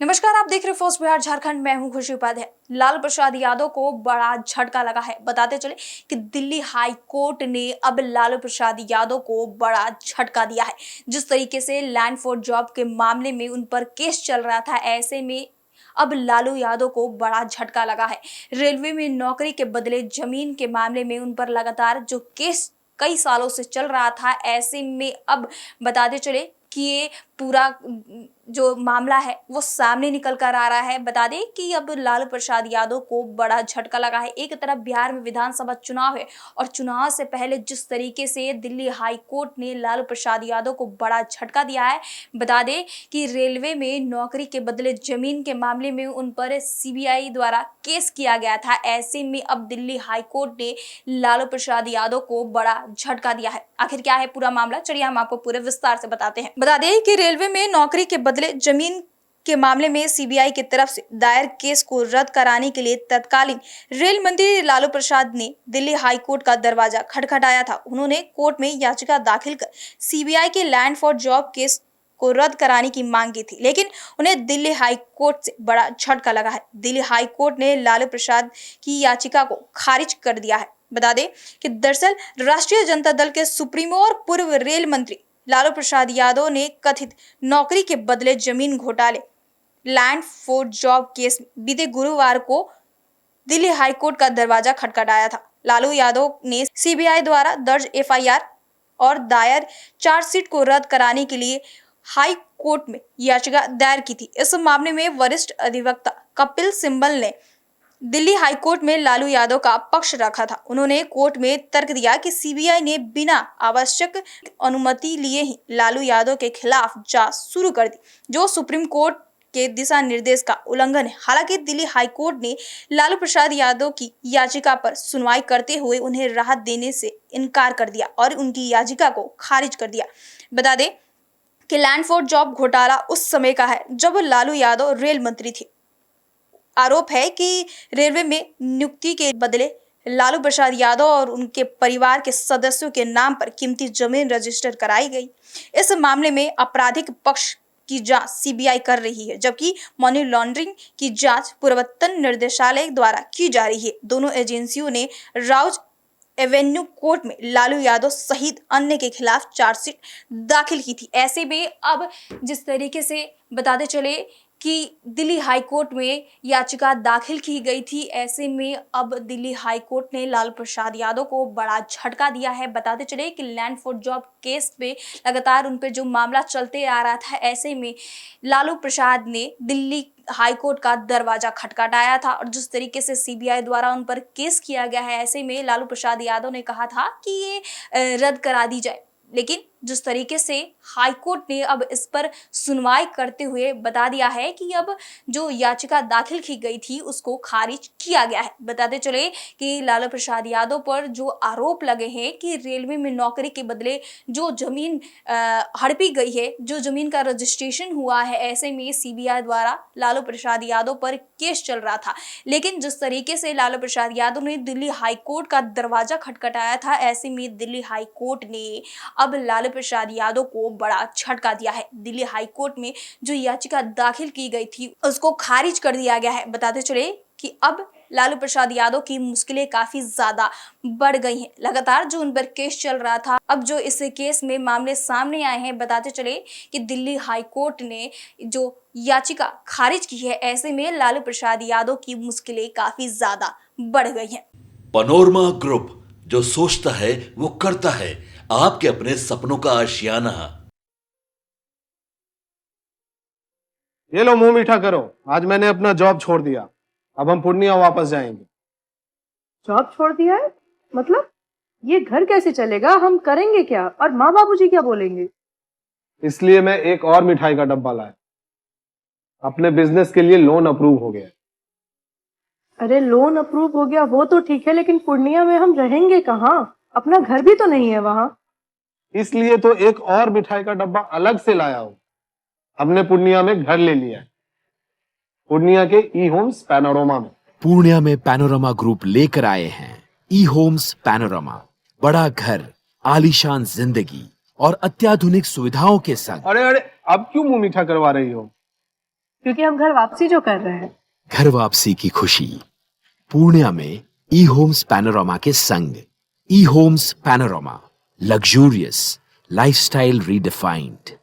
नमस्कार, आप देख रहे हो फर्स्ट बिहार झारखंड। मैं हूं खुशी उपाध्याय। लालू प्रसाद यादव को बड़ा झटका लगा है। बताते चले कि दिल्ली हाई कोर्ट ने अब लालू प्रसाद यादव को बड़ा झटका दिया है। जिस तरीके से लैंड फॉर जॉब के मामले में उन पर केस चल रहा था, ऐसे में अब लालू यादव को बड़ा झटका लगा है। रेलवे में नौकरी के बदले जमीन के मामले में उन पर लगातार जो केस कई सालों से चल रहा था, ऐसे में अब बताते चले कि ये पूरा जो मामला है वो सामने निकल कर आ रहा है। बता दें कि अब लालू प्रसाद यादव को बड़ा झटका लगा है। एक तरफ बिहार में विधानसभा चुनाव है और चुनाव से पहले जिस तरीके से दिल्ली हाई कोर्ट ने लालू प्रसाद यादव को बड़ा झटका दिया है। बता दें कि रेलवे में नौकरी के बदले जमीन के मामले में उन पर सीबीआई द्वारा केस किया गया था। ऐसे में अब दिल्ली हाई कोर्ट ने लालू प्रसाद यादव को बड़ा झटका दिया है। आखिर क्या है पूरा मामला, चलिए हम आपको पूरे विस्तार से बताते हैं। बता दें कि रेलवे में नौकरी के बदले जमीन के मामले में सीबीआई की तरफ से दायर केस को रद्द कराने के लिए तत्कालीन रेल मंत्री लालू प्रसाद ने दिल्ली हाई कोर्ट का दरवाजा खटखटाया था। उन्होंने कोर्ट में याचिका दाखिल कर सीबीआई के लैंड फॉर जॉब केस को रद्द कराने की मांग की थी, लेकिन उन्हें दिल्ली हाई कोर्ट से बड़ा झटका लगा है। दिल्ली हाई कोर्ट ने लालू प्रसाद की याचिका को खारिज कर दिया है। बता दें कि दरअसल राष्ट्रीय जनता दल के सुप्रीमो और पूर्व रेल मंत्री लालू प्रसाद यादव ने कथित नौकरी के बदले जमीन घोटाले लैंड फॉर जॉब केस बीते गुरुवार को दिल्ली हाई कोर्ट का दरवाजा खटखटाया था। लालू यादव ने सीबीआई द्वारा दर्ज एफआईआर और दायर चार्जशीट को रद्द कराने के लिए हाई कोर्ट में याचिका दायर की थी। इस मामले में वरिष्ठ अधिवक्ता कपिल सिब्बल ने दिल्ली हाई कोर्ट में लालू यादव का पक्ष रखा था। उन्होंने कोर्ट में तर्क दिया कि सीबीआई ने बिना आवश्यक अनुमति लिए ही लालू यादव के खिलाफ जांच शुरू कर दी, जो सुप्रीम कोर्ट के दिशा निर्देश का उल्लंघन है। हालांकि दिल्ली हाई कोर्ट ने लालू प्रसाद यादव की याचिका पर सुनवाई करते हुए उन्हें राहत देने से इनकार कर दिया और उनकी याचिका को खारिज कर दिया। बता दें कि लैंड फॉर जॉब घोटाला उस समय का है जब लालू यादव रेल मंत्री थे। आरोप है कि रेलवे में नियुक्ति के बदले लालू प्रसाद यादव और उनके परिवार के सदस्यों के नाम पर कीमती जमीन रजिस्टर कराई गई। इस मामले में आपराधिक पक्ष की जांच सीबीआई कर रही है, जबकि मनी लॉन्ड्रिंग की जांच प्रवर्तन निर्देशालय द्वारा की जा रही है। दोनों एजेंसियों ने राउज एवेन्यू कोर्ट में लालू यादव सहित अन्य के खिलाफ चार्जशीट दाखिल की थी। ऐसे में अब जिस तरीके से बताते चले कि दिल्ली हाई कोर्ट में याचिका दाखिल की गई थी, ऐसे में अब दिल्ली हाई कोर्ट ने लालू प्रसाद यादव को बड़ा झटका दिया है। बताते चले कि लैंड फॉर जॉब केस पे लगातार उन पे जो मामला चलते आ रहा था, ऐसे में लालू प्रसाद ने दिल्ली हाई कोर्ट का दरवाजा खटखटाया था और जिस तरीके से सीबीआई द्वारा उन पर केस किया गया है, ऐसे में लालू प्रसाद यादव ने कहा था कि ये रद्द करा दी जाए। लेकिन जिस तरीके से हाई कोर्ट ने अब इस पर सुनवाई करते हुए बता दिया है कि अब जो याचिका दाखिल की गई थी उसको खारिज किया गया है। बताते चले कि लालू प्रसाद यादव पर जो आरोप लगे हैं कि रेलवे में नौकरी के बदले जो जमीन हड़पी गई है, जो जमीन का रजिस्ट्रेशन हुआ है, ऐसे में सीबीआई द्वारा लालू प्रसाद यादव पर केस चल रहा था। लेकिन जिस तरीके से लालू प्रसाद यादव ने दिल्ली हाई कोर्ट का दरवाजा खटखटाया था, ऐसे में दिल्ली हाई कोर्ट ने अब लालू प्रसाद यादव को बड़ा झटका दिया है। दिल्ली हाई कोर्ट में जो याचिका दाखिल की गई थी उसको खारिज कर दिया गया है। बताते चले कि अब लालू प्रसाद यादव की मुश्किलें काफी ज्यादा बढ़ गई हैं। लगातार जो उन पर केस चल रहा था, अब जो इस केस में मामले सामने आए हैं, बताते चले कि दिल्ली हाई कोर्ट ने जो याचिका खारिज की है, ऐसे में लालू प्रसाद यादव की मुश्किलें काफी ज्यादा बढ़ गई हैं। पनोरमा ग्रुप, जो सोचता है वो करता है। आपके अपने सपनों का आशियाना। ये लो मुंह मीठा करो। आज मैंने अपना जॉब छोड़ दिया। अब हम पूर्णिया वापस जाएंगे। जॉब छोड़ दिया है? मतलब ये घर कैसे चलेगा? हम करेंगे क्या? और माँ बाबूजी क्या बोलेंगे? इसलिए मैं एक और मिठाई का डब्बा लाया। अपने बिजनेस के लिए लोन अप्रूव हो गया। अरे लोन अप्रूव हो गया वो तो ठीक है, लेकिन पूर्णिया में हम रहेंगे कहाँ? अपना घर भी तो नहीं है वहाँ। इसलिए तो एक और मिठाई का डब्बा अलग से लाया हूँ। हमने पूर्णिया में घर ले लिया है, पूर्णिया के ई होम्स पैनोरमा में। पूर्णिया में पैनोरमा ग्रुप लेकर आए हैं ई होम्स पैनोरमा। बड़ा घर, आलीशान जिंदगी और अत्याधुनिक सुविधाओं के संग। अरे अरे, अब क्यों मुंह मीठा करवा रही हो? क्योंकि हम घर वापसी जो कर रहे हैं। घर वापसी की खुशी पूर्णिया में ई होम्स पैनोरामा के संग। E homes panorama, luxurious lifestyle redefined.